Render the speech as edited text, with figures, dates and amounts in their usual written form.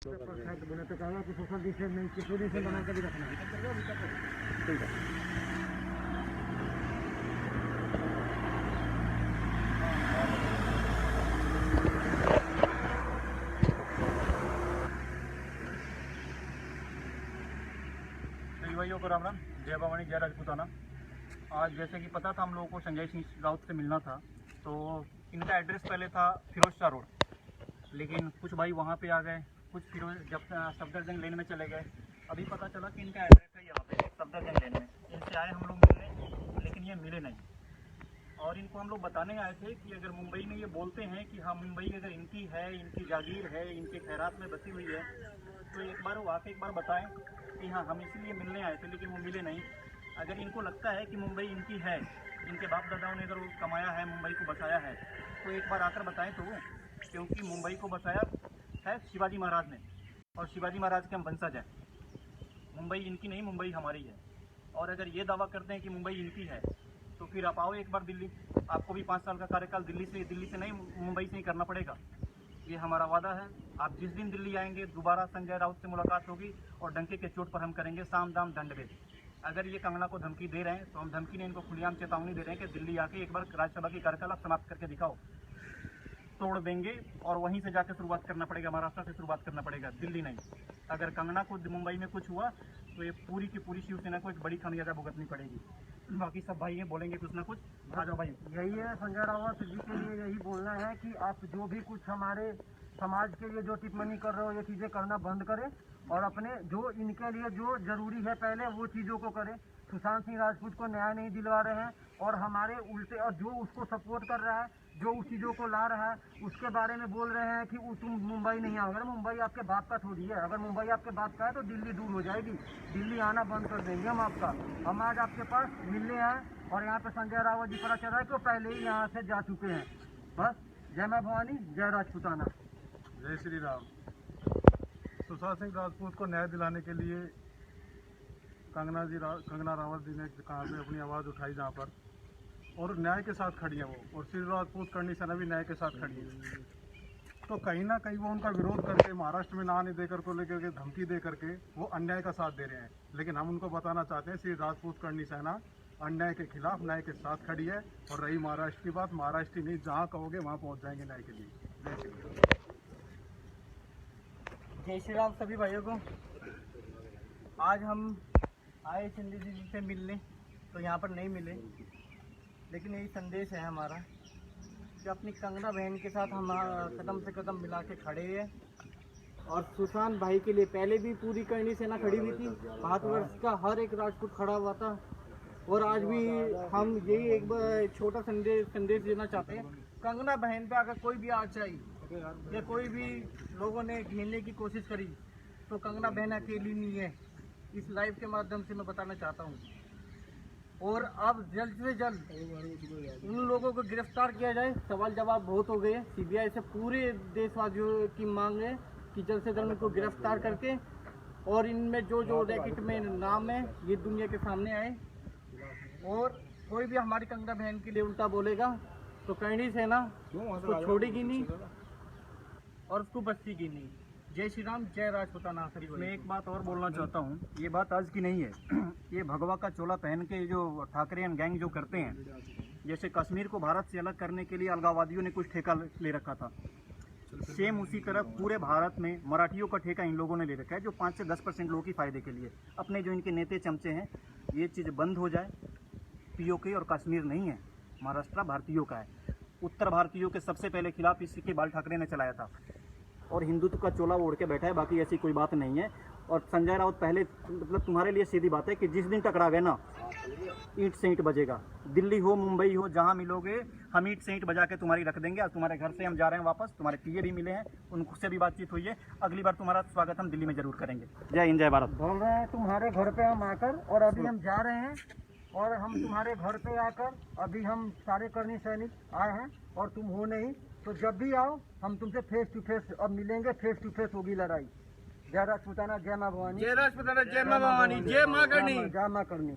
बोले तो कहा कि सोशल डिस्टेंस नहीं, सोशल डिस्टेंस बना के भी रखना है। ठीक है। भाइयों को राम राम, जय भवानी जय राजपूताना। आज जैसे कि पता था हम लोगों को संजय सिंह राउत से मिलना था, तो इनका एड्रेस पहले था फिरोज शाह रोड, लेकिन कुछ भाई वहाँ पे आ गए, कुछ फिरोज जब सफदरजंग लेन में चले गए। अभी पता चला कि इनका एड्रेस है यहाँ पे सफदरजंग लेन में। इनसे आए हम लोग मिलने, लेकिन ये मिले नहीं। और इनको हम लोग बताने आए थे कि अगर मुंबई में ये बोलते हैं कि हाँ मुंबई अगर इनकी है, इनकी जागीर है, इनके खैरात में बसी हुई है, तो एक बार वो आके एक बार बताएं कि हाँ हम इसीलिए मिलने आए थे, लेकिन वो मिले नहीं। अगर इनको लगता है कि मुंबई इनकी है, इनके बाप दादाओं ने अगर वो कमाया है, मुंबई को बसाया है, तो एक बार आकर बताएं तो वो, क्योंकि मुंबई को बसाया है शिवाजी महाराज ने, और शिवाजी महाराज के हम वंशज हैं। मुंबई इनकी नहीं, मुंबई हमारी है। और अगर ये दावा करते हैं कि मुंबई इनकी है, तो फिर आप आओ एक बार दिल्ली। आपको भी 5 साल का कार्यकाल दिल्ली से नहीं, मुंबई से ही करना पड़ेगा। ये हमारा वादा है। आप जिस दिन दिल्ली आएंगे, दोबारा संजय राउत से मुलाकात होगी और डंके के चोट पर हम करेंगे साम दाम दंडभेद। अगर ये कंगना को धमकी दे रहे हैं, तो हम धमकी नहीं, इनको खुलेआम चेतावनी दे रहे हैं कि दिल्ली आके एक बार राज्यसभा की कार्यकाल आप समाप्त करके दिखाओ, तोड़ देंगे। और वहीं से जाकर शुरुआत करना पड़ेगा, महाराष्ट्र से शुरुआत करना पड़ेगा, दिल्ली नहीं। अगर कंगना को मुंबई में कुछ हुआ, तो ये पूरी की पूरी शिवसेना को एक बड़ी खामियाजा भुगतनी पड़ेगी। बाकी सब भाई हैं, बोलेंगे कुछ ना कुछ। आ जाओ भाई। यही है संजय रावत जी के लिए यही बोलना है कि आप जो भी कुछ हमारे समाज के लिए जो टिप्पणी कर रहे हो, ये चीज़ें करना बंद करें और अपने जो इनके लिए जो जरूरी है पहले वो चीज़ों को करें। सुशांत सिंह राजपूत को न्याय नहीं दिलवा रहे हैं, और हमारे उल्टे, और जो उसको सपोर्ट कर रहा है, जो उस चीज़ों को ला रहा है, उसके बारे में बोल रहे हैं कि तुम मुंबई नहीं आओगे। मुंबई आपके बाप का थोड़ी है। अगर मुंबई आपके बाप का है तो दिल्ली दूर हो जाएगी, दिल्ली आना बंद कर देंगे हम आपका। हम आज आपके पास मिलने आए, और यहाँ पे संजय रावत जी पता चल रहा है कि वो पहले ही यहाँ से जा चुके हैं। बस, जय मां भवानी जय राजपूताना। जय श्री राम। सुशांत सिंह राजपूत को न्याय दिलाने के लिए कंगना रावत जी ने कहा पे अपनी आवाज़ उठाई जहाँ पर, और न्याय के साथ खड़ी है वो, और श्री राजपूत करनी सेना भी न्याय के साथ खड़ी है। तो कहीं ना कहीं वो उनका विरोध करके महाराष्ट्र में ना आने देकर को लेकर के धमकी दे करके वो अन्याय का साथ दे रहे हैं। लेकिन हम उनको बताना चाहते हैं, श्री राजपूत करनी सेना अन्याय के खिलाफ न्याय के साथ खड़ी है। और रही महाराष्ट्र की बात, महाराष्ट्र नहीं, जहाँ कहोगे वहाँ पहुँच जाएंगे न्याय के लिए। जय श्री राम। जय श्री राम सभी भाइयों को। आज हम आए सिंधी जी से मिलने, तो यहाँ पर नहीं मिले, लेकिन यही संदेश है हमारा कि अपनी कंगना बहन के साथ हम कदम से कदम मिला के खड़े हैं। और सुशांत भाई के लिए पहले भी पूरी करनी सेना खड़ी हुई थी, भारतवर्ष का हर एक राजपूत खड़ा हुआ था। और आज भी हम यही एक बार छोटा संदेश देना चाहते हैं, कंगना बहन पे अगर कोई भी आ जाए या कोई भी लोगों ने घेरने की कोशिश करी, तो कंगना बहन अकेली नहीं है। इस लाइव के माध्यम से मैं बताना चाहता हूँ। और अब जल्द से जल्द उन लोगों को गिरफ्तार किया जाए। सवाल जवाब बहुत हो गए, सीबीआई से पूरे देशवासियों की मांग है कि जल्द से जल्द इनको गिरफ्तार करके, और इनमें जो जो रैकेट में नाम है ये दुनिया के सामने आए। और कोई भी हमारी कंगना बहन के लिए उल्टा बोलेगा तो करनी सेना उसको छोड़ेगी नहीं और उसको बख्शेगी नहीं। जय श्री राम जय राजपूताना। मैं एक बात और बोलना चाहता हूँ, ये बात आज की नहीं है। ये भगवा का चोला पहन के जो ठाकरे गैंग जो करते हैं, जैसे कश्मीर को भारत से अलग करने के लिए अलगाववादियों ने कुछ ठेका ले रखा था, सेम उसी तरह पूरे भारत में मराठियों का ठेका इन लोगों ने ले रखा है, जो 5 से 10% लोगों की फ़ायदे के लिए। अपने जो इनके नेता चमचे हैं, ये चीज़ बंद हो जाए। पीओके और कश्मीर नहीं है, महाराष्ट्र भारतीयों का है। उत्तर भारतीयों के सबसे पहले खिलाफ इसके बाल ठाकरे ने चलाया था, और हिंदुत्व का चोला ओढ़ के बैठा है। बाकी ऐसी कोई बात नहीं है। और संजय राउत पहले, मतलब तुम्हारे लिए सीधी बात है कि जिस दिन टकरा गए ना, ईंट से ईंट बजेगा। दिल्ली हो, मुंबई हो, जहाँ मिलोगे हम ईंट से ईंट बजा के तुम्हारी रख देंगे। आज तुम्हारे घर से हम जा रहे हैं वापस, तुम्हारे पीए भी मिले हैं, उनसे भी बातचीत हुई है। अगली बार तुम्हारा स्वागत हम दिल्ली में जरूर करेंगे। जय हिंद जय भारत। बोल रहे हैं तुम्हारे घर पे हम आकर, और अभी हम जा रहे हैं, और हम तुम्हारे घर पे आकर, अभी हम सारे करनी सैनिक आए हैं, और तुम हो नहीं, तो जब भी आओ हम तुमसे फेस टू फेस अब मिलेंगे, फेस टू फेस होगी लड़ाई। जय राजपूताना जय मां भवानी। जय राजपूताना जय मां भवानी। जय मां करनी। जय मां करनी।